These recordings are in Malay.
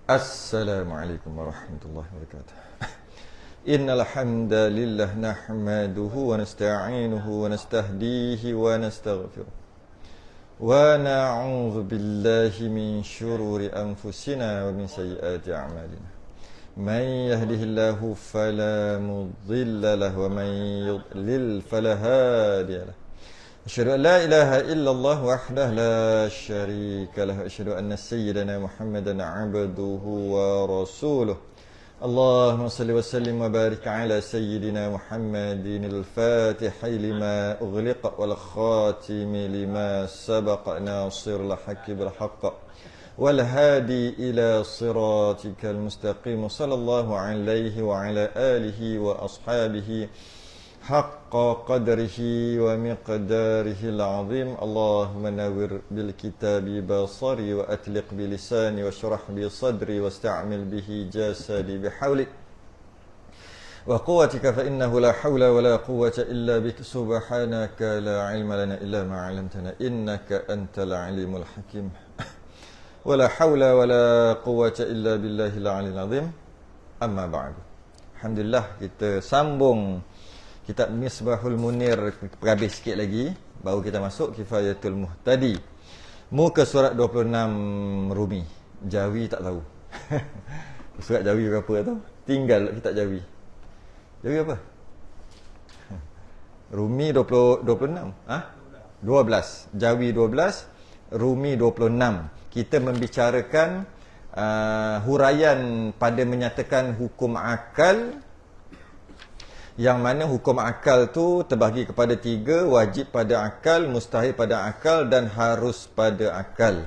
Assalamualaikum warahmatullahi wabarakatuh. Innal hamdalillah nahmaduhu wa nasta'inuhu wa nastahdihi wa nastaghfiruh. Wa na'udzu billahi min shururi anfusina wa min sayyiati a'malina. Man yahdihillahu fala mudilla lahu wa man yudlil fala hadiya lahu. Asyhadu an la ilaha illallah wahdahu la syarika lahu. Asyhadu anna sayyidana Muhammadan 'abduhu wa rasuluh. Allahumma salli wa sallim wa barik ala sayyidina Muhammadin al-Fatihi lima ughliqa wal khatimi lima sabaqa nasirul haqqi bil haqq wal hadi ila siratikal mustaqim. Sallallahu alaihi wa ala alihi wa ashabihi haqqa qadrihi wa miqdarihi al-azim. Allahumma nawwir bil kitabi basari wa atliq bi lisani wa shrah bi sadri wa sta'mil bihi jasadi bihawlik wa quwwatika fa innahu la hawla wa la quwwata illa bik. Subhanaka la ilma lana illa ma 'allamtana innaka antal alimul hakim. Wa la hawla wa la quwwata illa billahil 'aliyyil 'azim. Amma ba'du. Alhamdulillah, kita sambung kitab Misbahul Munir, habis sikit lagi baru kita masuk Kifayatul Muhtadi. Muka surat 26 Rumi. Jawi tak tahu. Surat Jawi berapa tu? Tinggal kitab Jawi. Jawi apa? Rumi 26. 12. Jawi 12, Rumi 26. Kita membicarakan huraian pada menyatakan hukum akal, yang mana hukum akal tu terbahagi kepada 3: wajib pada akal, mustahil pada akal dan harus pada akal.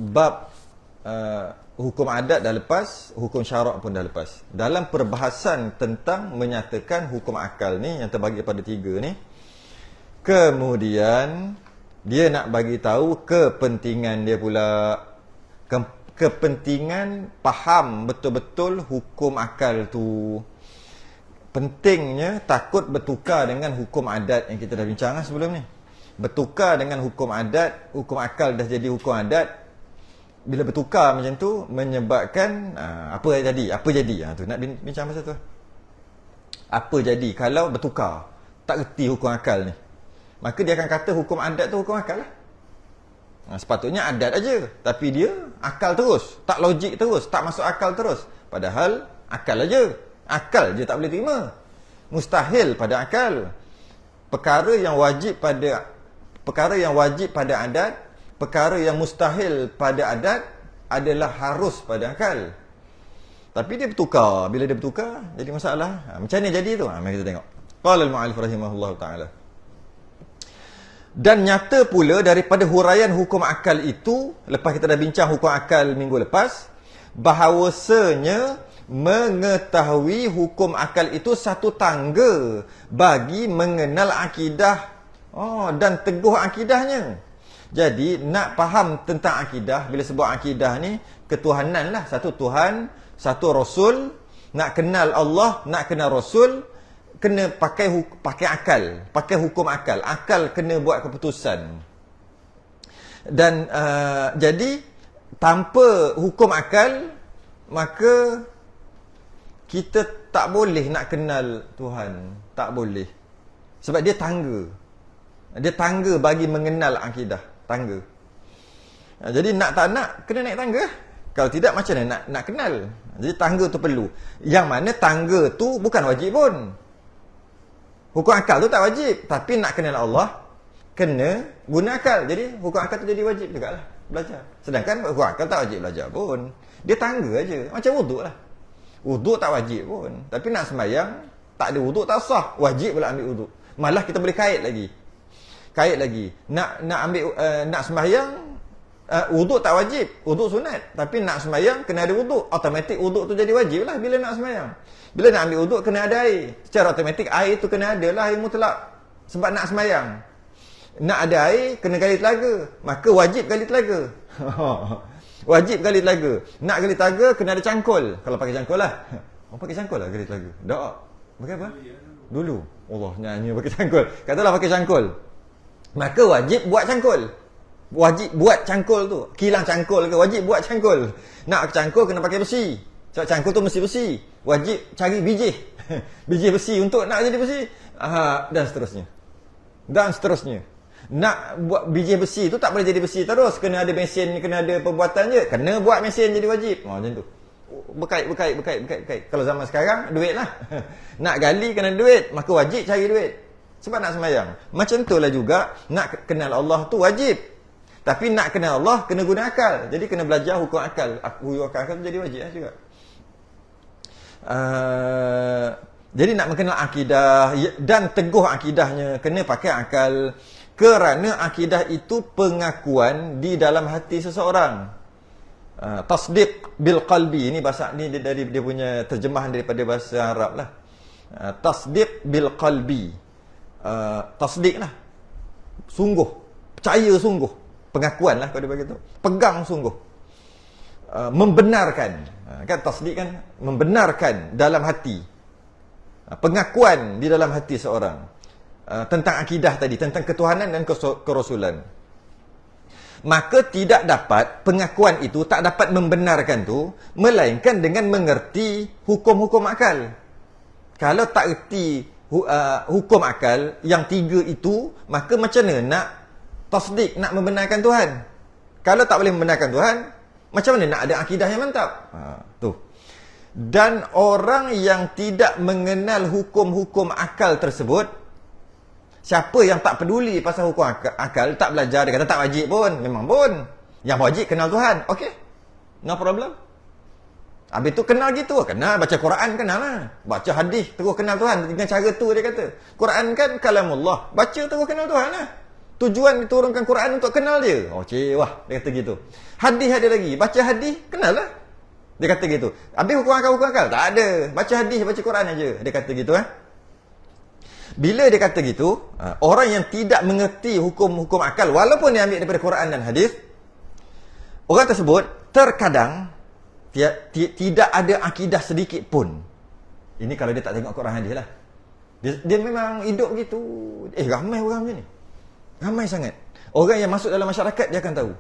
Bab hukum adat dah lepas, hukum syarak pun dah lepas. Dalam perbahasan tentang menyatakan hukum akal ni yang terbahagi kepada 3 ni, kemudian dia nak bagi tahu kepentingan dia pula, kepentingan faham betul-betul hukum akal tu. Pentingnya takut bertukar dengan hukum adat yang kita dah bincang sebelum ni. Bertukar dengan hukum adat, hukum akal dah jadi hukum adat. Bila bertukar macam tu menyebabkan apa yang jadi? Apa jadi? Tu nak bincang pasal tu. Apa jadi kalau bertukar? Tak reti hukum akal ni. Maka dia akan kata hukum adat tu hukum akal lah. Sepatutnya adat aja, tapi dia akal terus, tak logik terus, tak masuk akal terus. Padahal akal aja, akal je tak boleh terima. Mustahil pada akal. Perkara yang wajib pada adat, perkara yang mustahil pada adat adalah harus pada akal. Tapi dia bertukar. Bila dia bertukar, jadi masalah. Macam ni jadi tu. Mari kita tengok. Qala al-mu'allif rahimahullahu ta'ala. Dan nyata pula daripada huraian hukum akal itu, lepas kita dah bincang hukum akal minggu lepas, bahawasanya mengetahui hukum akal itu satu tangga bagi mengenal akidah dan teguh akidahnya. Jadi nak faham tentang akidah, bila sebut akidah ni ketuhanan lah, satu Tuhan, satu Rasul. Nak kenal Allah, nak kenal Rasul, kena pakai akal, pakai hukum akal. Akal kena buat keputusan. Dan jadi tanpa hukum akal, maka kita tak boleh nak kenal Tuhan. Tak boleh. Sebab dia tangga. Dia tangga bagi mengenal akidah. Tangga. Jadi nak tak nak, kena naik tangga. Kalau tidak, macam mana nak kenal? Jadi tangga tu perlu. Yang mana tangga tu bukan wajib pun. Hukum akal tu tak wajib, tapi nak kenal Allah kena guna akal. Jadi hukum akal tu jadi wajib jugalah belajar. Sedangkan hukum akal tak wajib belajar pun. Dia tangga aja. Macam wuduk lah. Wuduk tak wajib pun, tapi nak sembahyang tak ada wuduk tak sah. Wajib pula ambil wuduk. Malah kita boleh kait lagi. Nak ambil nak sembahyang, wuduk tak wajib, wuduk sunat, tapi nak sembahyang kena ada wuduk. Automatik wuduk tu jadi wajib lah bila nak sembahyang. Bila nak ambil wuduk kena ada air. Secara automatik air tu kena ada lah, air mutlak. Sebab nak sembahyang. Nak ada air kena gali telaga. Maka wajib gali telaga. Wajib gali telaga. Nak gali telaga kena ada cangkul. Kalau pakai cangkul lah. Orang pakai cangkul lah gali telaga. Tak. Pakai apa? Dulu. Allah nyanyi pakai cangkul. Katalah pakai cangkul. Maka wajib buat cangkul. Wajib buat cangkul tu. Kilang cangkul ke wajib buat cangkul. Nak cangkul kena pakai besi. Sebab cangkul tu mesti besi. Wajib cari biji. Biji besi untuk nak jadi besi. Dan seterusnya. Dan seterusnya. Nak buat biji besi tu tak boleh jadi besi terus. Kena ada mesin, kena ada perbuatan je. Kena buat mesin jadi wajib. Macam tu. Berkait. Kalau zaman sekarang, duit lah. Nak gali kena duit. Maka wajib cari duit. Sebab nak sembahyang. Macam tu lah juga. Nak kenal Allah tu wajib. Tapi nak kenal Allah, kena guna akal. Jadi kena belajar hukum akal. Hukum akal tu jadi wajib lah juga. Jadi nak mengenal akidah dan teguh akidahnya, kena pakai akal. Kerana akidah itu pengakuan di dalam hati seseorang. Tasdiq bil qalbi. Ini bahasa ni dari dia punya terjemahan daripada bahasa Arab lah. Tasdiq bil qalbi. Tasdiq lah. Sungguh. Percaya sungguh. Pengakuan lah kalau dia begitu. Pegang sungguh. Membenarkan. Kan tasdiq kan membenarkan dalam hati. Pengakuan di dalam hati seorang. Tentang akidah tadi, tentang ketuhanan dan kerasulan. Maka tidak dapat, pengakuan itu tak dapat membenarkan tu, melainkan dengan mengerti hukum-hukum akal. Kalau tak erti hukum akal yang tiga itu, maka macam mana nak tasdik, nak membenarkan Tuhan? Kalau tak boleh membenarkan Tuhan, macam mana nak ada akidah yang mantap? Tu. Dan orang yang tidak mengenal hukum-hukum akal tersebut, siapa yang tak peduli pasal hukum akal, tak belajar, dia kata tak wajib pun. Memang pun. Yang wajib kenal Tuhan. Okey. No problem. Habis tu kenal gitu. Kenal. Baca Quran kenal lah. Baca hadis terus kenal Tuhan. Dengan cara tu dia kata. Quran kan kalamullah. Baca terus kenal Tuhan lah. Tujuan diturunkan Quran untuk kenal dia. Oh wah. Dia kata gitu. Hadis ada lagi. Baca hadis kenal lah. Dia kata gitu. Habis hukum akal tak ada. Baca hadis, baca Quran aja. Dia kata gitu Bila dia kata gitu, orang yang tidak mengerti hukum-hukum akal, walaupun dia ambil daripada Quran dan hadis, orang tersebut terkadang tidak ada akidah sedikit pun. Ini kalau dia tak tengok Quran hadis lah. Dia memang hidup gitu. Ramai orang macam ni. Ramai sangat. Orang yang masuk dalam masyarakat, dia akan tahu.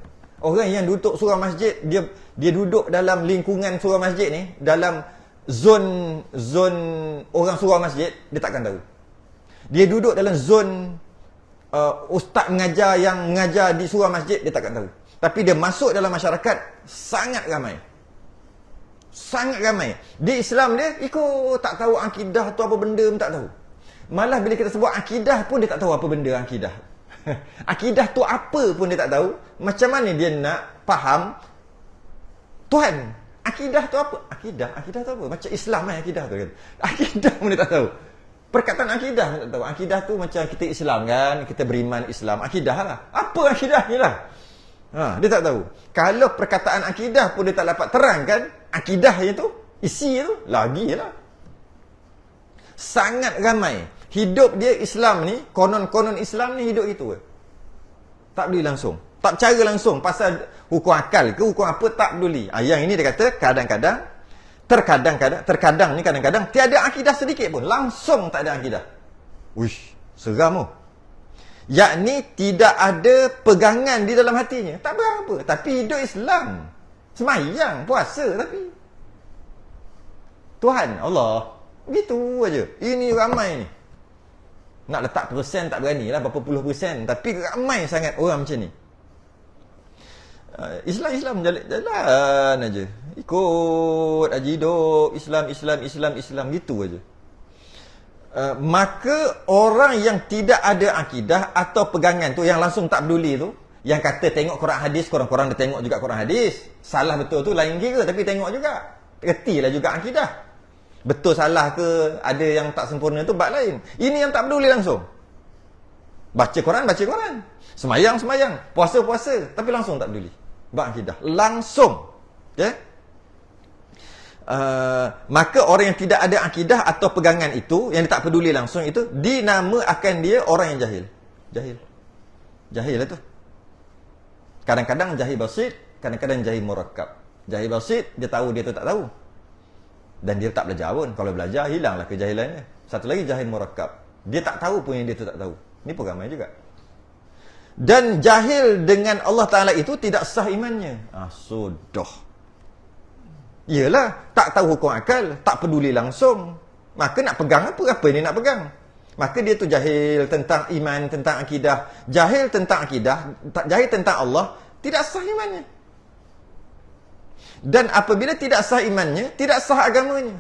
Orang yang duduk surau masjid, dia duduk dalam lingkungan surau masjid ni, dalam zon orang surau masjid, dia takkan tahu. Dia duduk dalam zon ustaz mengajar yang mengajar di surau masjid, dia takkan tahu. Tapi dia masuk dalam masyarakat, sangat ramai. Sangat ramai. Di Islam dia, ikut tak tahu akidah tu apa benda pun tak tahu. Malah bila kita sebut akidah pun dia tak tahu apa benda akidah. Akidah tu apa pun dia tak tahu. Macam mana dia nak faham Tuhan? Akidah tu apa? Akidah tu apa? Macam Islam akidah tu kan. Akidah pun dia tak tahu. Perkataan akidah tak tahu. Akidah tu macam kita Islam kan, kita beriman Islam. Akidah lah. Apa akidah ni lah? Dia tak tahu. Kalau perkataan akidah pun dia tak dapat terangkan, akidah itu, isi itu, lagi lah. Sangat ramai. Hidup dia Islam ni, konon-konon Islam ni hidup itu. Tak peduli langsung. Tak cara langsung. Pasal hukum akal ke, hukum apa, tak peduli. Yang ini dia kata, terkadang ni kadang-kadang tiada akidah sedikit pun, langsung tak ada akidah. Wish, seram tu. Yakni tidak ada pegangan di dalam hatinya, tak berapa, tapi hidup Islam, semayang, puasa, tapi Tuhan Allah begitu aja. Ini ramai ni. Nak letak persen tak berani lah, berapa puluh persen, tapi ramai sangat orang macam ni. Islam jalan aja. Ikut aja hidup Islam gitu aja. Maka orang yang tidak ada akidah atau pegangan tu, yang langsung tak peduli tu, yang kata tengok Quran hadis, korang-korang dia tengok juga Quran hadis, salah betul tu lain kira, tapi tengok juga, retilah juga akidah. Betul salah ke, ada yang tak sempurna tu bab lain. Ini yang tak peduli langsung. Baca Quran, semayang, puasa, tapi langsung tak peduli bab akidah, langsung. Okay? Maka orang yang tidak ada akidah atau pegangan itu, yang dia tak peduli langsung itu, dinamakan dia orang yang jahil lah tu. Kadang-kadang jahil basit, kadang-kadang jahil murakkab. Jahil basit, dia tahu dia tu tak tahu. Dan dia tak belajar pun. Kalau belajar, hilanglah kejahilannya. Satu lagi jahil murakkab. Dia tak tahu pun yang dia tu tak tahu. Ini pun ramai juga. Dan jahil dengan Allah Ta'ala itu tidak sah imannya. Sudah. Yelah, tak tahu hukum akal, tak peduli langsung. Maka nak pegang apa? Apa dia nak pegang? Maka dia tu jahil tentang iman, tentang akidah. Jahil tentang akidah, jahil tentang Allah, tidak sah imannya. Dan apabila tidak sah imannya, tidak sah agamanya.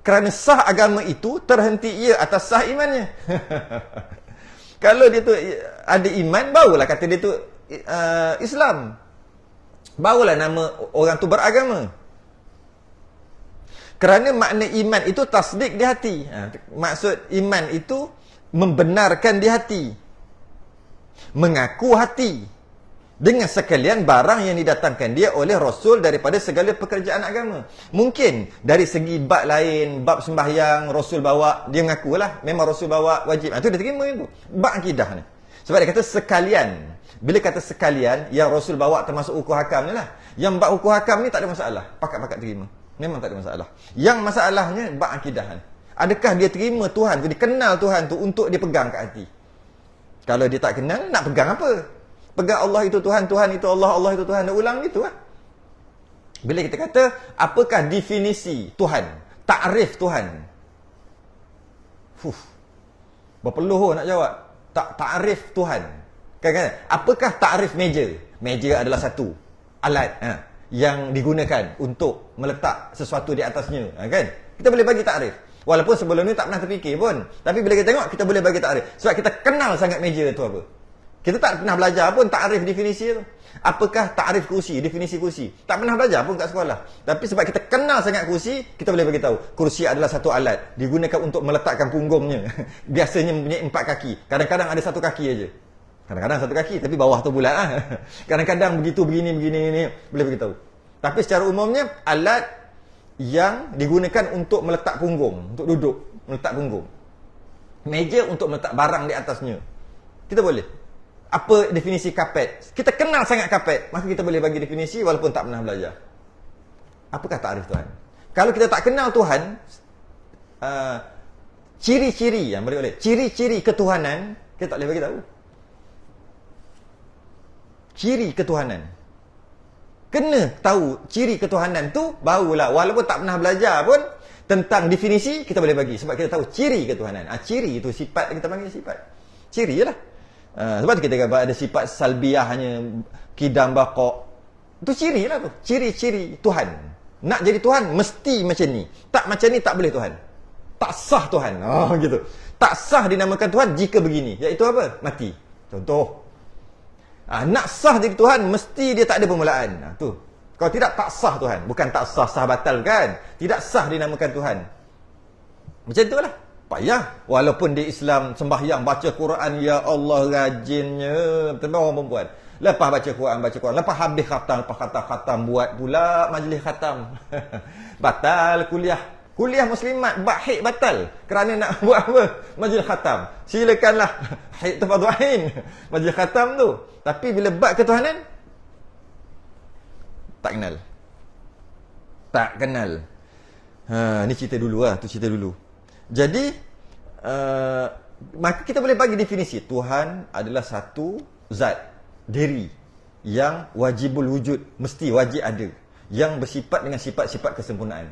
Kerana sah agama itu terhenti ia atas sah imannya. Kalau dia tu ada iman, barulah kata dia tu Islam. Barulah nama orang tu beragama. Kerana makna iman itu tasdik di hati. Maksud iman itu membenarkan di hati. Mengaku hati. Dengan sekalian barang yang didatangkan dia oleh Rasul daripada segala pekerjaan agama. Mungkin dari segi bab lain, bab sembahyang, Rasul bawa, dia mengakulah, memang Rasul bawa, wajib. Itu dia terima itu. Bab akidah ni. Sebab dia kata sekalian. Bila kata sekalian, yang Rasul bawa termasuk hukum hakam ni lah. Yang bab hukum hakam ni tak ada masalah. Pakat-pakat terima. Memang tak ada masalah. Yang masalahnya bab akidah ni. Adakah dia terima Tuhan tu, dia kenal Tuhan tu untuk dia pegang kat hati? Kalau dia tak kenal, nak pegang apa? Pegang Allah itu Tuhan, Tuhan itu Allah, Allah itu Tuhan. Nak ulang gitu lah. Bila kita kata, apakah definisi Tuhan? Ta'rif Tuhan. Berpeluh nak jawab. Ta'rif Tuhan. Kan? Apakah ta'rif meja? Meja adalah satu alat yang digunakan untuk meletak sesuatu di atasnya. Kan? Kita boleh bagi ta'rif. Walaupun sebelum ni tak pernah terfikir pun. Tapi bila kita tengok, kita boleh bagi ta'rif. Sebab kita kenal sangat meja tu apa. Kita tak pernah belajar pun ta'rif definisi tu. Apakah ta'rif kursi, definisi kursi? Tak pernah belajar pun kat sekolah. Tapi sebab kita kenal sangat kursi, kita boleh bagi tahu. Kursi adalah satu alat. Digunakan untuk meletakkan punggungnya. Biasanya mempunyai 4 kaki. Kadang-kadang ada 1 kaki aja. Kadang-kadang 1 kaki, tapi bawah tu bulat lah. Kadang-kadang begitu, begini, boleh beritahu. Tapi secara umumnya, alat yang digunakan untuk meletak punggung, untuk duduk, meletak punggung. Meja untuk meletak barang di atasnya. Kita boleh. Apa definisi kapet? Kita kenal sangat kapet, maka kita boleh bagi definisi walaupun tak pernah belajar. Apakah ta'rif Tuhan? Kalau kita tak kenal Tuhan, ciri-ciri yang boleh ciri-ciri ketuhanan, kita tak boleh bagi tahu. Ciri ketuhanan. Kena tahu ciri ketuhanan tu, barulah walaupun tak pernah belajar pun tentang definisi kita boleh bagi sebab kita tahu ciri ketuhanan. Ciri itu sifat, kita panggil sifat. Ciri lah. Sebab tu kita kata ada sifat salbiahnya, kidam baqa. Itu ciri lah tu. Ciri-ciri Tuhan. Nak jadi Tuhan mesti macam ni. Tak macam ni tak boleh Tuhan. Tak sah Tuhan. Gitu. Tak sah dinamakan Tuhan jika begini. Iaitu apa? Mati. Contoh. Nak sah jadi Tuhan mesti dia tak ada permulaan. Tu. Kalau tidak tak sah Tuhan. Bukan tak sah, sah batal kan. Tidak sah dinamakan Tuhan. Macam tu lah. Payah. Walaupun di Islam sembahyang, baca Quran, ya Allah rajinnya. Betul orang perempuan. Lepas baca Quran. Lepas habis khatam, buat pula majlis khatam. Batal kuliah. Kuliah muslimat, haid batal. Kerana nak buat apa? Majlis khatam. Silakanlah. Haid tu fardu ain. Majlis khatam tu. Tapi bila bab ketuhanan, tak kenal. Tak kenal. Ni cerita dulu lah. Tu cerita dulu. Jadi, maka kita boleh bagi definisi. Tuhan adalah satu zat, diri, yang wajibul wujud, mesti wajib ada. Yang bersifat dengan sifat-sifat kesempurnaan.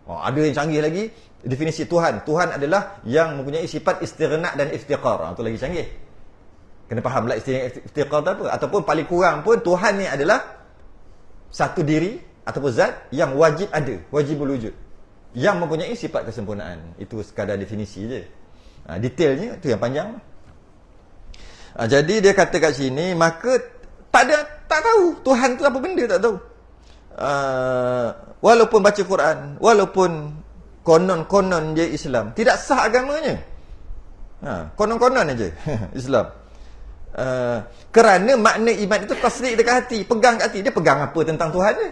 Ada yang canggih lagi, definisi Tuhan. Tuhan adalah yang mempunyai sifat istighnaq dan iftiqar. Itu lagi canggih. Kena faham lah iftiqar tu apa. Ataupun paling kurang pun, Tuhan ni adalah satu diri ataupun zat yang wajib ada, wajibul wujud, yang mempunyai sifat kesempurnaan. Itu sekadar definisi je. Detailnya tu yang panjang. Jadi dia kata kat sini, maka tak tahu Tuhan tu apa benda, tak tahu. Walaupun baca Quran, walaupun konon-konon je Islam, tidak sah agamanya. Konon-konon aja Islam. Kerana makna iman itu tasdik dekat hati, pegang kat hati. Dia pegang apa tentang Tuhan dia?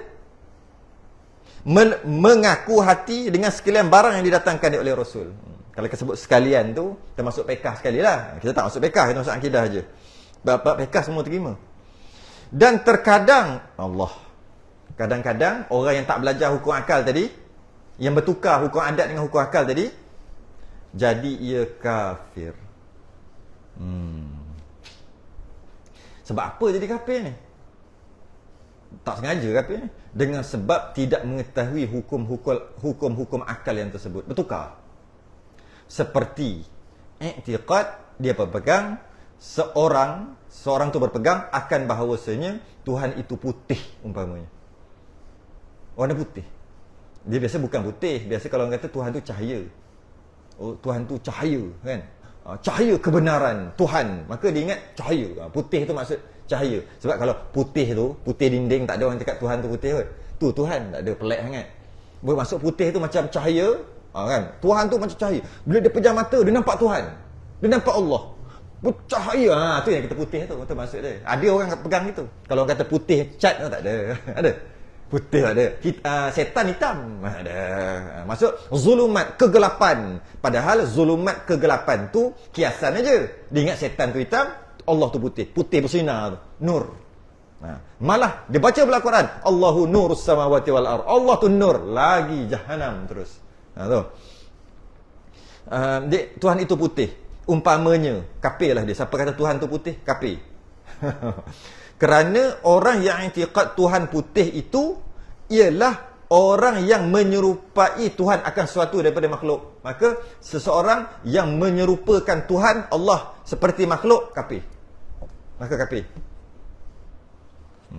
Mengaku hati dengan sekalian barang yang didatangkan oleh Rasul. Kalau kita sebut sekalian tu, termasuk pekah sekali lah. Kita tak masuk pekah, kita masuk akidah je. Bab pekah semua terima. Dan terkadang Allah, kadang-kadang orang yang tak belajar hukum akal tadi, yang bertukar hukum adat dengan hukum akal tadi, jadi ia kafir. Sebab apa jadi kafir ni? Tak sengaja kafir ni. Dengan sebab tidak mengetahui hukum-hukum akal yang tersebut. Bertukar. Seperti i'tiqad, dia berpegang, seorang tu berpegang akan bahawasanya Tuhan itu putih umpamanya. Warna putih. Dia biasa bukan putih. Biasa kalau orang kata Tuhan tu cahaya. Oh, Tuhan tu cahaya, kan? Cahaya kebenaran Tuhan. Maka dia ingat cahaya. Putih tu maksud cahaya. Sebab kalau putih tu, putih dinding, tak ada orang cakap Tuhan tu putih kot. Tu Tuhan, tak ada, pelik sangat. Bermaksud putih tu macam cahaya, kan? Tuhan tu macam cahaya. Bila dia pejam mata, dia nampak Tuhan. Dia nampak Allah. Bercahaya. Tu yang kita putih tu. Itu maksud dia. Ada orang pegang itu. Kalau orang kata putih cat tu, tak ada. Ada. Putih tak ada. Setan hitam ada. Maksud zulumat, kegelapan. Padahal zulumat, kegelapan tu kiasan aja. Dia ingat setan tu hitam, Allah tu putih. Putih bersinar tu. Nur. Malah dia baca pula Quran, Allahu nurus samawati wal ardh. Allah tu nur. Lagi jahanam terus. Tu. Tuhan itu putih. Umpamanya, kafir lah dia. Siapa kata Tuhan tu putih? Kafir. Kerana orang yang i'tiqad Tuhan putih itu ialah orang yang menyerupai Tuhan akan sesuatu daripada makhluk. Maka seseorang yang menyerupakan Tuhan Allah seperti makhluk, kafir. Maka kafir.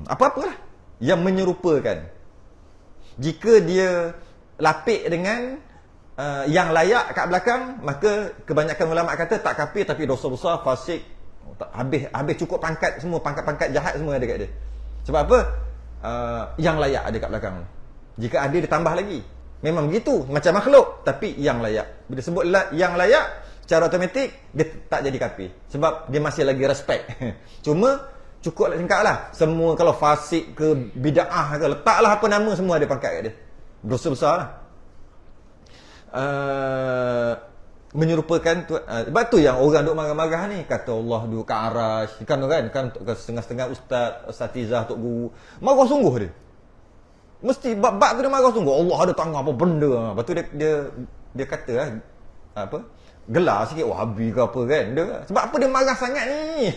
Apa-apalah yang menyerupakan. Jika dia lapik dengan yang layak kat belakang, maka kebanyakan ulama kata tak kafir tapi dosa besar, fasik. Habis cukup pangkat semua, pangkat-pangkat jahat semua ada kat dia. Sebab apa? Yang layak ada kat belakang. Jika ada dia tambah lagi. Memang begitu, macam makhluk tapi yang layak. Bila sebut yang layak, secara automatik dia tak jadi kafir. Sebab dia masih lagi respect. Cuma cukup singkat lah. Semua kalau fasik ke bid'ah ke, letaklah apa nama, semua ada pangkat kat dia. Dosa besar lah. Menyerupakan sebab tu yang orang duk marah-marah ni, kata Allah duk kat arash kan setengah-setengah ustazah tok guru marah sungguh dia, mesti bab tu dia marah sungguh. Allah ada tangan apa benda, lepas tu dia kata apa, gelar sikit wahabi ke apa kan dia. Sebab apa dia marah sangat ni?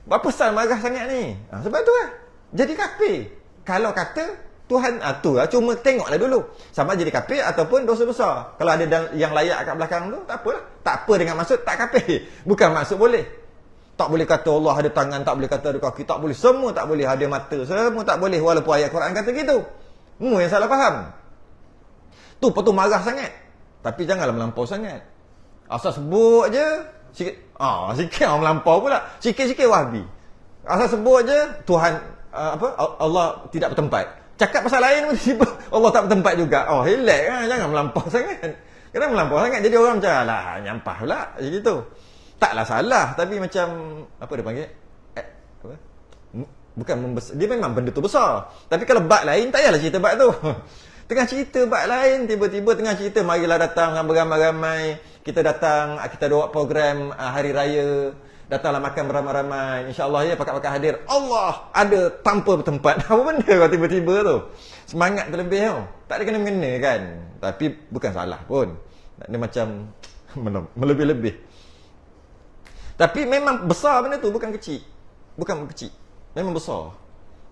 Apa pasal marah sangat ni? Sebab tu lah jadi kafir. Kalau kata Tuhan tu lah, cuma tengoklah dulu sama jadi kafir ataupun dosa besar. Kalau ada yang layak kat belakang tu, tak apalah. Tak apa dengan maksud tak kafir. Bukan maksud boleh. Tak boleh kata Allah ada tangan, tak boleh kata ada kaki, tak boleh. Semua tak boleh. Ada mata, semua tak boleh. Walaupun ayat Quran kata gitu. Semua yang salah faham. Tu lepas tu marah sangat. Tapi janganlah melampau sangat. Asal sebut je sikit. Sikit orang melampau pula. Sikit-sikit wahabi. Asal sebut je Tuhan Allah tidak bertempat. Cakap pasal lain pun tiba Allah tak bertempat juga. Relax kan, jangan melampau sangat. Kenapa melampau sangat jadi orang macam lah nyampah pula gitu. Taklah salah tapi macam apa dia panggil? Apa? Bukan membesar. Dia memang benda tu besar. Tapi kalau bab lain tak payahlah cerita bab tu. Tengah cerita bab lain, tiba-tiba tengah cerita marilah datang beramai-ramai. Kita datang, kita ada buat program hari raya. Datanglah makan beramai-ramai. InsyaAllah ya pakat-pakat hadir. Allah ada tanpa bertempat. Apa benda kau tiba-tiba tu? Semangat terlebih tau. Tak ada kena-mengena kan. Tapi bukan salah pun. Dia macam melebih-lebih. Tapi memang besar benda tu, bukan kecil. Bukan kecil. Memang besar.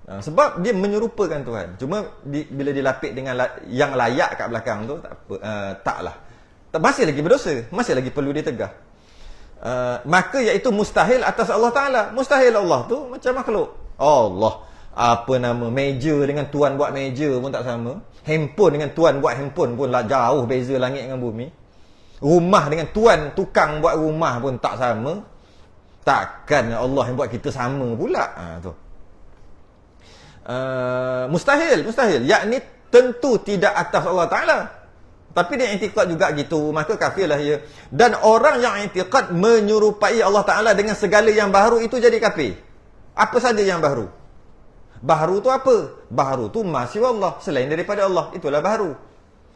Sebab dia menyerupakan Tuhan. Cuma bila dilapik dengan yang layak kat belakang tu, tak apa. Taklah. Masih lagi berdosa. Masih lagi perlu ditegah. Maka iaitu mustahil atas Allah Ta'ala. Mustahil Allah tu macam makhluk. Allah, apa nama, meja dengan tuan buat meja pun tak sama. Handphone dengan tuan buat handphone pun lah jauh beza langit dengan bumi. Rumah dengan tuan tukang buat rumah pun tak sama. Takkan Allah yang buat kita sama pula. Tu mustahil. Yakni tentu tidak atas Allah Ta'ala. Tapi dia i'tiqad juga gitu, maka kafirlah ia. Dan orang yang i'tiqad menyerupai Allah Ta'ala dengan segala yang baru, itu jadi kafir. Apa saja yang baru? Baru tu apa? Baru tu masih Allah, selain daripada Allah. Itulah baru.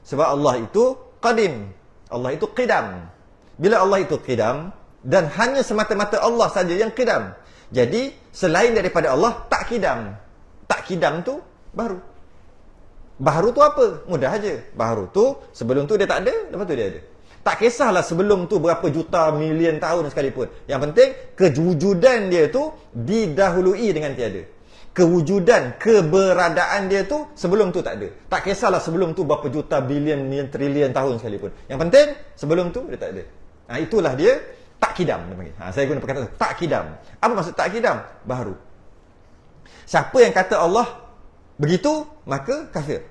Sebab Allah itu qadim. Allah itu qidam. Bila Allah itu qidam, Dan hanya semata-mata Allah saja yang qidam. Jadi, selain daripada Allah, tak qidam. Tak qidam tu baru. Baharu tu apa? Mudah aja. Baharu tu, sebelum tu dia tak ada, lepas tu dia ada. Tak kisahlah sebelum tu berapa juta, milion tahun sekalipun. Yang penting, kewujudan dia tu didahului dengan tiada. Kewujudan, keberadaan dia tu sebelum tu tak ada. Tak kisahlah sebelum tu berapa juta, bilion, milion, trilion tahun sekalipun. Yang penting, sebelum tu dia tak ada. Itulah dia tak kidam. Dia panggil. Saya guna perkataan tak kidam. Apa maksud tak kidam? Baharu. Siapa yang kata Allah begitu, maka kafir.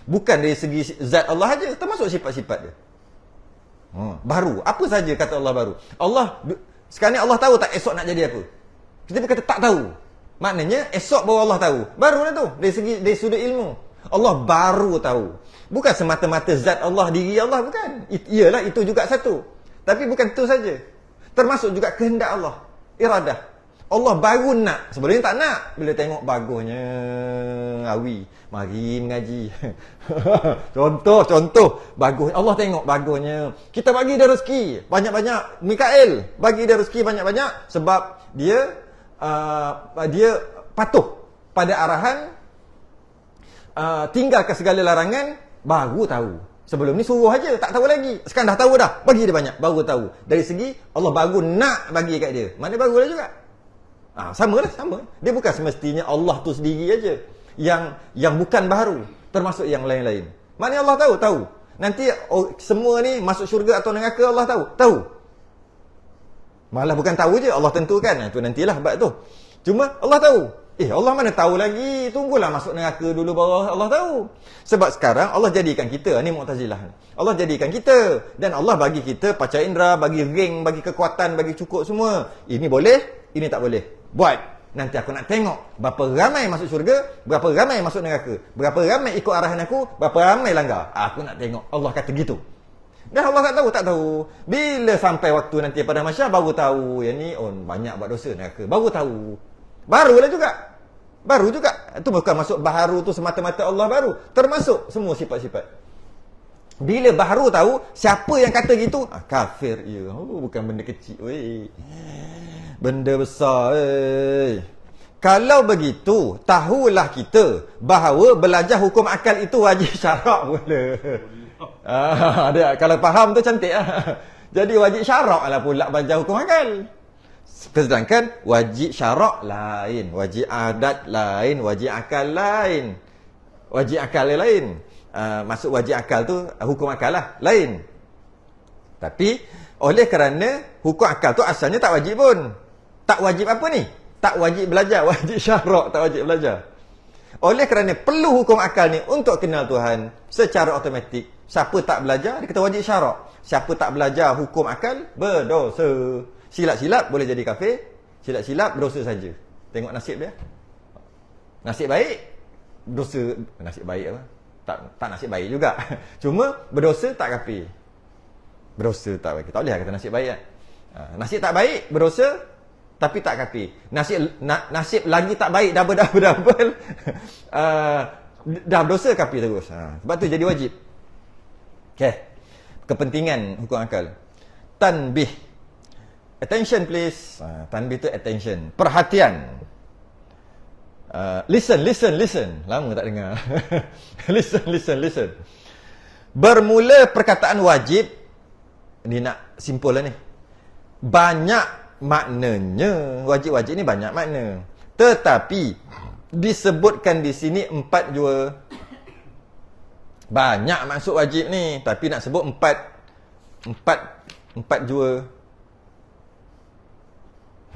Bukan dari segi zat Allah aja, termasuk sifat-sifat dia. Baru. Apa saja kata Allah baru. Allah, sekarang ni Allah tahu tak esok nak jadi apa? Kita berkata tak tahu. Maknanya esok baru Allah tahu. Barulah tu dari sudut ilmu. Allah baru tahu. Bukan semata-mata zat Allah, diri Allah, bukan. Iyalah itu juga satu. Tapi bukan itu saja. Termasuk juga kehendak Allah, iradah. Allah baru nak. Sebelum ni tak nak. Bila tengok bagusnya Awi, mari mengaji. Contoh bagus. Allah tengok bagusnya. Kita bagi dia rezeki banyak-banyak. Mikael bagi dia rezeki banyak-banyak sebab dia patuh pada arahan, tinggalkan segala larangan. Baru tahu. Sebelum ni suruh aja, tak tahu lagi. Sekarang dah tahu dah, bagi dia banyak, baru tahu. Dari segi Allah baru nak bagi kat dia, mana barulah juga. Sama. Dia bukan semestinya Allah tu sendiri aja yang bukan baharu, termasuk yang lain-lain. Maknanya Allah tahu. Nanti semua ni masuk syurga atau neraka Allah tahu. Malah bukan tahu je, Allah tentukan. Itu nantilah bab tu. Cuma Allah tahu. Allah mana tahu lagi? Tunggulah masuk neraka dulu baru Allah tahu. Sebab sekarang Allah jadikan kita, ni Mu'tazilah. Allah jadikan kita dan Allah bagi kita panca indera, bagi ring, bagi kekuatan, bagi cukup semua. Ini boleh, ini tak boleh. Buat. Nanti aku nak tengok berapa ramai masuk syurga, berapa ramai masuk neraka, berapa ramai ikut arahan aku, berapa ramai langgar. Aku nak tengok. Allah kata gitu. Dan Allah tak tahu. Bila sampai waktu nanti pada masyarakat baru tahu, yang ni banyak buat dosa neraka. Baru tahu. Baru juga. Itu bukan masuk baharu tu semata-mata Allah baru. Termasuk semua sifat-sifat. Bila baharu tahu, siapa yang kata gitu? Kafir. Bukan benda kecil. Benda besar. Kalau begitu, tahulah kita bahawa belajar hukum akal itu wajib syarak pula. Kalau faham tu cantik lah. Jadi wajib syarak lah pula belajar hukum akal. Sedangkan wajib syarak lain, wajib adat lain, wajib akal lain. Wajib akal lain. Masuk wajib akal tu hukum akal lah, lain. Tapi oleh kerana hukum akal tu asalnya tak wajib pun. Tak wajib apa ni? Tak wajib belajar, wajib syarak, tak wajib belajar. Oleh kerana perlu hukum akal ni untuk kenal Tuhan secara automatik. Siapa tak belajar, dia kata wajib syarak. Siapa tak belajar hukum akal, berdosa. Silap-silap boleh jadi kafir, silap-silap berdosa saja. Tengok nasib dia. Nasib baik, dosa. Nasib baik apa? Tak nasib baik juga. Cuma berdosa tak kafir. Berdosa tak baik. Tak boleh kata nasib baik kan? Nasib tak baik, berdosa tapi tak kafir. Nasib lagi tak baik, double. Dah berdosa kafir terus. Sebab tu jadi wajib. Okay. Kepentingan hukum akal. Tanbih. Attention please. Tanbih tu attention. Perhatian. Listen. Lama tak dengar. Listen. Bermula perkataan wajib. Ni nak simpul lah ni. Banyak maknanya. Wajib-wajib ni banyak makna. Tetapi disebutkan di sini 4 jua. Banyak maksud wajib ni. Tapi nak sebut 4 jua.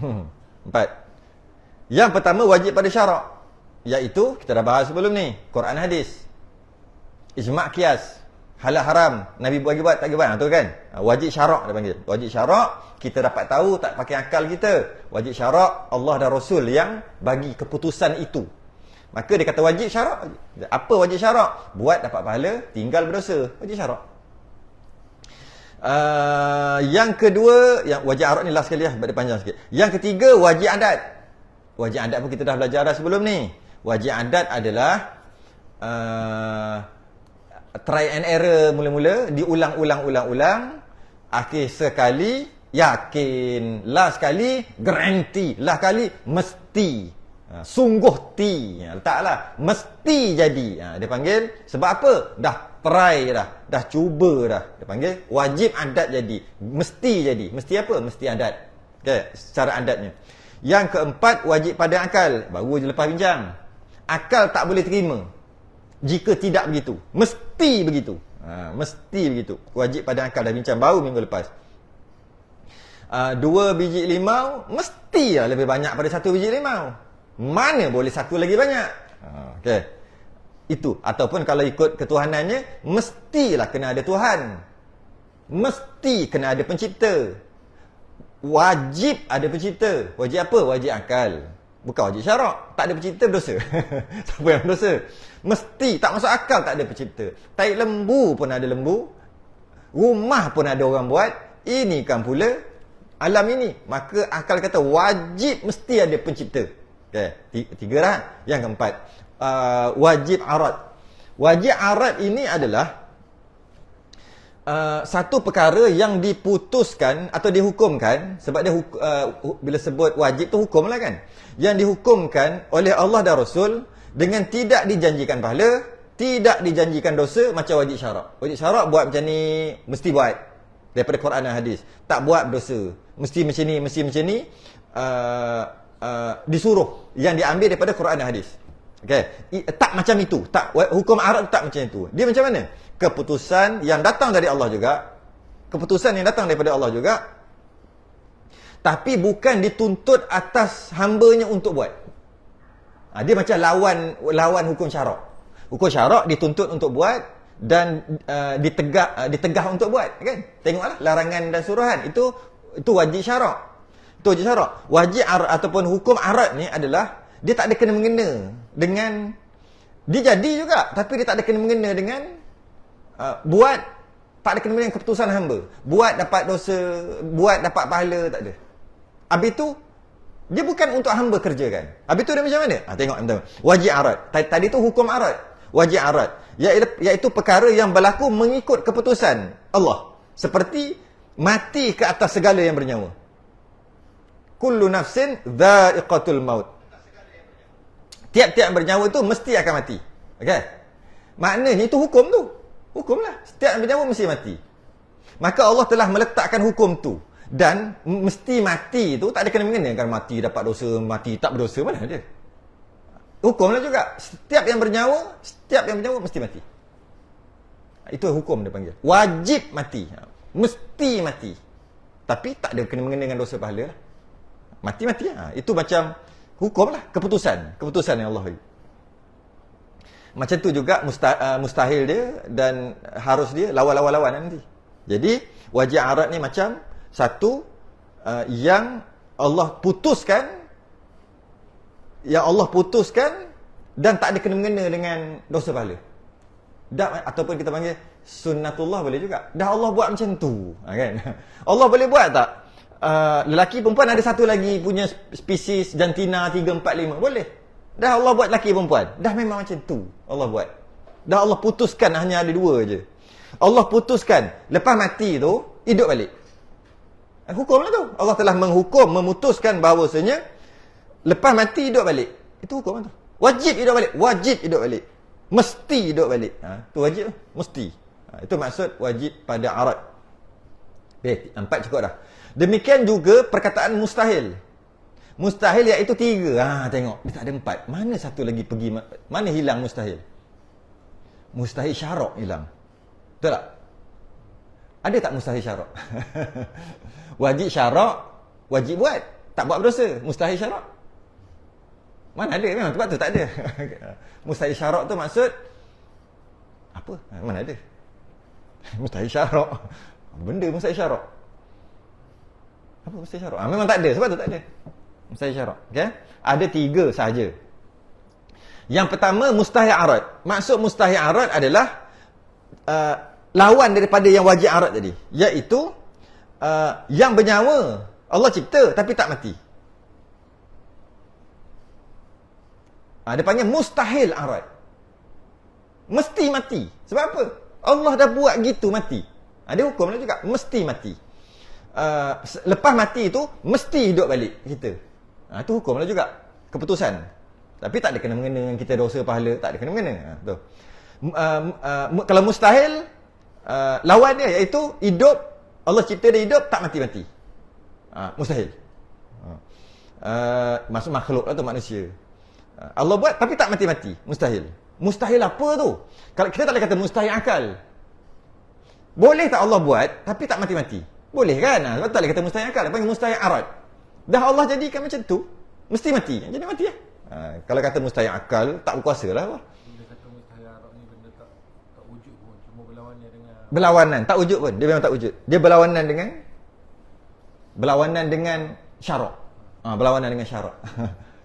4. Yang pertama wajib pada syarak, iaitu kita dah bahas sebelum ni, Quran hadis, ijma' qiyas, halal haram, Nabi bagi buat tak bagi buat, tu kan? Wajib syarak dia panggil. Wajib syarak, kita dapat tahu tak pakai akal kita. Wajib syarak, Allah dan Rasul yang bagi keputusan itu. Maka dia kata wajib syarak. Apa wajib syarak? Buat dapat pahala, tinggal berdosa. Wajib syarak. Yang kedua, yang wajib arat ni last sekali lah, dia panjang sikit. Yang ketiga, wajib adat. Wajib adat pun kita dah belajar dah sebelum ni. Wajib adat adalah try and error mula-mula, diulang-ulang. Akhir sekali yakin, la sekali garanti, la kali mesti. Sungguh ti. Letaklah mesti jadi. Dia panggil sebab apa? Dah try dah cuba dah. Dia panggil wajib adat jadi, mesti jadi. Mesti apa? Mesti adat. Okey, secara adatnya. Yang keempat, wajib pada akal. Baru je lepas bincang. Akal tak boleh terima jika tidak begitu. Mesti begitu. Mesti begitu. Wajib pada akal, dah bincang baru minggu lepas. 2 biji limau mestilah lebih banyak pada 1 biji limau. Mana boleh 1 lagi banyak? Okey. Itu. Ataupun kalau ikut ketuhanannya, mestilah kena ada Tuhan. Mesti kena ada pencipta. Wajib ada pencipta. Wajib apa? Wajib akal. Bukan wajib syarak. Tak ada pencipta, berdosa. Siapa yang berdosa? Mesti. Tak masuk akal tak ada pencipta. Tai lembu pun ada lembu. Rumah pun ada orang buat. Ini kan pula alam ini. Maka akal kata wajib mesti ada pencipta. Okay. 3 dah. Yang keempat, wajib arat. Wajib arat ini adalah satu perkara yang diputuskan atau dihukumkan. Sebab dia bila sebut wajib tu hukum lah kan. Yang dihukumkan oleh Allah dan Rasul dengan tidak dijanjikan pahala, tidak dijanjikan dosa, macam wajib syarak. Wajib syarak buat macam ni, mesti buat daripada Quran dan hadis. Tak buat dosa. Mesti macam ni, mesti macam ni. Disuruh. Yang diambil daripada Quran dan hadis. Okay. Tak macam itu. Tak, hukum Arab tak macam itu. Dia macam mana? Keputusan yang datang dari Allah juga. Keputusan yang datang daripada Allah juga. Tapi bukan dituntut atas hambanya untuk buat. Dia macam lawan hukum syarak. Hukum syarak dituntut untuk buat dan ditegah untuk buat, kan? Tengoklah larangan dan suruhan. Itu wajib syarak. Itu wajib syarak. Wajib ataupun hukum arat ni adalah dia tak ada kena mengena dengan, dia jadi juga tapi dia tak ada kena mengena dengan buat, tak ada kena mengena dengan keputusan hamba. Buat dapat dosa, buat dapat pahala, tak ada. Habis tu dia bukan untuk hamba kerjakan. Habis tu dia macam mana? Tengok teman-teman. Wajib arat. Tadi tu hukum arat. Wajib arat. Iaitu perkara yang berlaku mengikut keputusan Allah. Seperti mati ke atas segala yang bernyawa. Kullu nafsin dha'iqatul maut. Tiap-tiap bernyawa tu mesti akan mati. Okey? Maknanya itu hukum tu. Hukumlah. Setiap yang bernyawa mesti mati. Maka Allah telah meletakkan hukum tu. Dan mesti mati tu tak ada kena mengena kan mati dapat dosa, mati tak berdosa, mana ada. Hukumlah juga. Setiap yang bernyawa mesti mati. Itu hukum dia panggil. Wajib mati. Mesti mati. Tapi tak ada kena mengena dengan dosa pahala lah. Mati-mati lah. Itu macam hukum lah. Keputusan yang Allah bagi. Macam tu juga mustahil dia dan harus dia lawan nanti. Jadi wajib arat ni macam satu yang Allah putuskan, dan tak ada kena mengena dengan dosa pahala. Ataupun kita panggil sunnatullah boleh juga. Dah Allah buat macam tu, kan? Allah boleh buat tak? Lelaki perempuan ada satu lagi punya spesies jantina 3, 4, 5. Boleh. Dah Allah buat lelaki perempuan. Dah memang macam tu Allah buat. Dah Allah putuskan hanya ada 2 je. Allah putuskan lepas mati tu hidup balik. Hukum lah tu. Allah telah memutuskan bahawasanya lepas mati hidup balik. Itu hukum lah tu. Wajib hidup balik. Mesti hidup balik. Tu wajib tu. Mesti. Itu maksud wajib pada arat. 4 cukup dah. Demikian juga perkataan mustahil. Mustahil iaitu 3. Tengok. Dia tak ada 4. Mana satu lagi pergi? Mana hilang mustahil? Mustahil syarak hilang. Betul tak? Ada tak mustahil syarak? Wajib syarak, wajib buat. Tak buat berdosa. Mustahil syarak. Mana ada? Memang tempat tu tak ada. Mustahil syarak tu maksud apa? Mana ada? Mustahil syarak. Benda mustahil syarak. Apa mustahil syarak? Memang tak ada. Sebab tu tak ada. Mustahil syarak. Okay? Ada 3 sahaja. Yang pertama, mustahil arat. Maksud mustahil arat adalah lawan daripada yang wajib arat tadi. Iaitu yang bernyawa Allah cipta tapi tak mati. Dia panggil mustahil arat. Mesti mati. Sebab apa? Allah dah buat gitu mati. Dia hukum lah juga, mesti mati. Lepas mati itu mesti hidup balik kita. Itu hukum lah juga, keputusan. Tapi tak ada kena-mengena dengan kita dosa pahala, tak ada kena-mengena. Tu. Kalau mustahil, lawan dia iaitu hidup, Allah cipta dia hidup tak mati-mati. Mustahil. Maksud makhluk lah tu, manusia. Allah buat tapi tak mati-mati, mustahil. Mustahil apa tu? Kalau kita tak boleh kata mustahil akal. Boleh tak Allah buat tapi tak mati-mati? Boleh kan? Sebab tak boleh kata mustahil akal, dia panggil mustahil arad. Dah Allah jadikan macam tu, mesti mati. Jadi mati lah. Kalau kata mustahil akal, tak berkuasa lah. Dia kata mustahil arad ni benda tak wujud pun, cuma berlawanan dengan berlawanan, tak wujud pun. Dia memang tak wujud. Dia berlawanan dengan syarak. Berlawanan dengan syarak.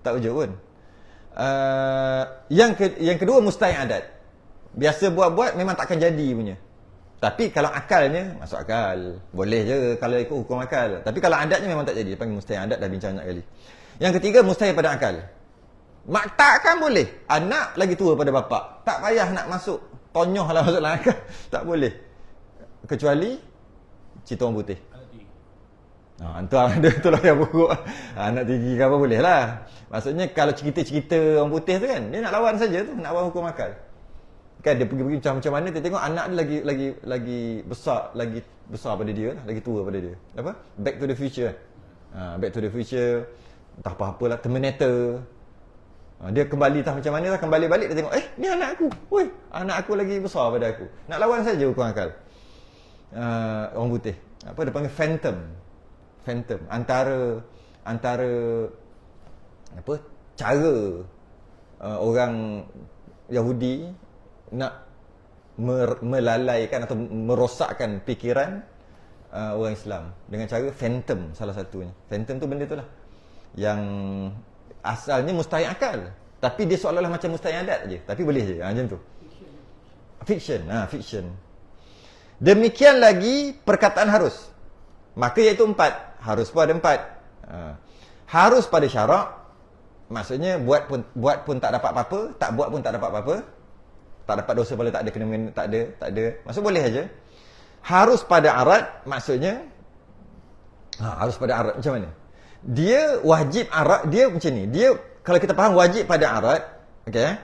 Tak wujud pun. Yang kedua mustahil adat. Biasa buat-buat memang takkan jadi punya. Tapi kalau akalnya masuk akal, boleh je kalau ikut hukum akal. Tapi kalau adatnya memang tak jadi. Dia panggil mustahil adat, dah bincang banyak kali. Yang ketiga mustahil pada akal. Mak takkan boleh. Anak lagi tua pada bapak, tak payah nak masuk, tonyoh lah masuk dalam akal. Tak boleh. Kecuali cerita orang putih. Entah dia tu lah yang buruk. Anak tinggi ke apa boleh lah. Maksudnya kalau cerita-cerita orang putih tu kan, dia nak lawan saja tu, nak lawan hukum akal. Kan dia pergi macam mana, dia tengok anak dia lagi besar pada dia lah, lagi tua pada dia. Apa? Back to the Future. Back to the Future, entah apa-apalah, Terminator. Dia kembali entah macam mana lah, kembali balik dia tengok, ni anak aku. Woi, anak aku lagi besar pada aku. Nak lawan saja hukum akal. Orang putih. Apa dia panggil phantom. Antara apa? Cara orang Yahudi nak melalaikan atau merosakkan fikiran orang Islam dengan cara phantom, salah satunya. Phantom tu benda tu lah yang asalnya mustahil akal, tapi dia seolah-olah macam mustahil adat je, tapi boleh je. Macam tu. Fiction. Demikian lagi perkataan harus. Maka iaitu 4. Harus pun ada 4. Harus pada syarak, maksudnya buat pun tak dapat apa-apa, tak buat pun tak dapat apa-apa. Tak dapat dosa boleh, tak ada kena, tak ada. Maksud boleh aja. Harus pada arad, maksudnya harus pada arad macam mana? Dia wajib arad, dia macam ni. Dia kalau kita faham wajib pada arad, okey.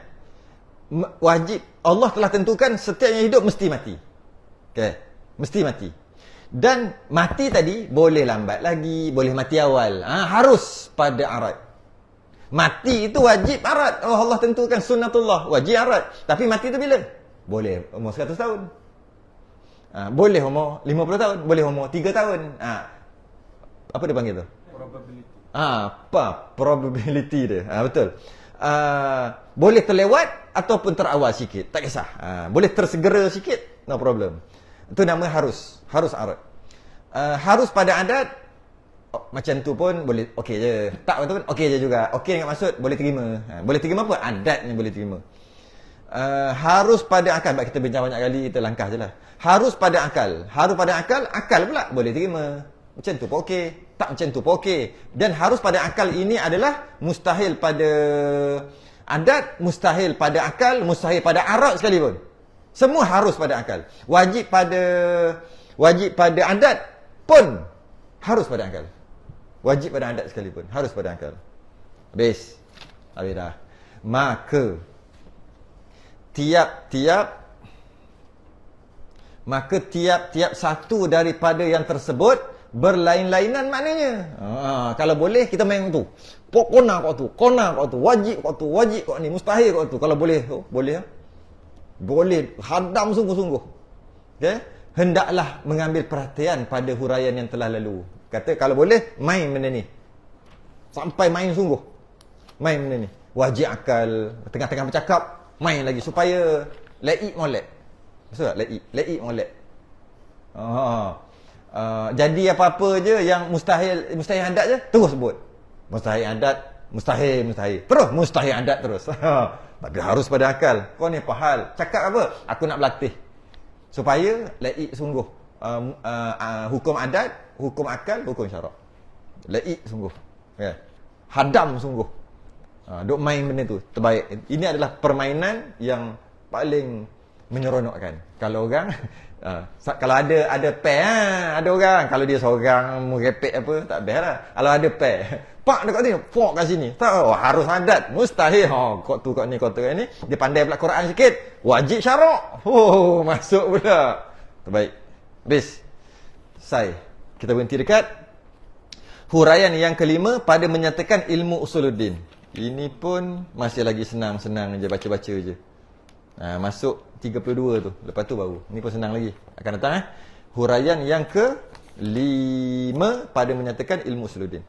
Wajib, Allah telah tentukan setiap yang hidup mesti mati. Okey, mesti mati. Dan mati tadi boleh lambat lagi, boleh mati awal. Harus pada arad. Mati itu wajib arad. Allah tentukan sunnatullah, wajib arad. Tapi mati itu bila? Boleh umur 100 tahun. Boleh umur 50 tahun, boleh umur 3 tahun. Apa dia panggil tu? Probability. Probability dia. Betul. Boleh terlewat ataupun terawal sikit, tak kisah. Boleh tersegera sikit, no problem. Itu nama harus arad. Harus pada adat, macam tu pun boleh okey je. Tak betul pun okey je juga. Okey dengan maksud boleh terima. Boleh terima apa? Adatnya boleh terima. Harus pada akal. Sebab kita bincang banyak kali, kita langkah je lah. Harus pada akal. Harus pada akal, akal pula boleh terima. Macam tu pun okey. Tak macam tu pun okey. Dan harus pada akal ini adalah mustahil pada adat, mustahil pada akal, mustahil pada arad sekalipun. Semua harus pada akal. Wajib pada adat pun harus pada akal. Wajib pada adat sekalipun harus pada akal. Habis dah. Maka tiap-tiap satu daripada yang tersebut berlain-lainan maknanya. Kalau boleh kita main tu. Kona kau tu, wajib kau ni, mustahil kau tu. Kalau boleh, boleh. Boleh hadam sungguh-sungguh. Okey? Hendaklah mengambil perhatian pada huraian yang telah lalu. Kata kalau boleh main benda ni. Sampai main sungguh. Main benda ni. Wajib akal, tengah-tengah bercakap main lagi supaya laik molek. Betul tak? Laik molek. Jadi apa-apa je yang mustahil adat je terus sebut. Mustahil adat, mustahil. Terus mustahil adat terus. Tapi harus pada akal. Kau ni apa hal? Cakap apa? Aku nak berlatih. Supaya laik sungguh. Hukum adat, hukum akal, hukum syarak. Laik sungguh. Okay. Hadam sungguh. Duk main benda tu terbaik. Ini adalah permainan yang paling menyeronokkan. Kalau orang kalau ada pair ada orang kalau dia seorang merepek apa tak best lah. Kalau ada pair, pak dekat sini, pok kat sini. Tak harus adat, mustahil. Kau tu kat ni, kau tu kat ni. Dia pandai pula Quran sikit, wajib syarak. Masuk pula. Terbaik. Habis. Selesai. Kita berhenti dekat huraian yang kelima pada menyatakan ilmu usuluddin. Ini pun masih lagi senang-senang je, baca-baca je. Masuk 32 tu. Lepas tu baru. Ni pun senang lagi. Akan datang huraian yang ke-5 pada menyatakan ilmu usuluddin.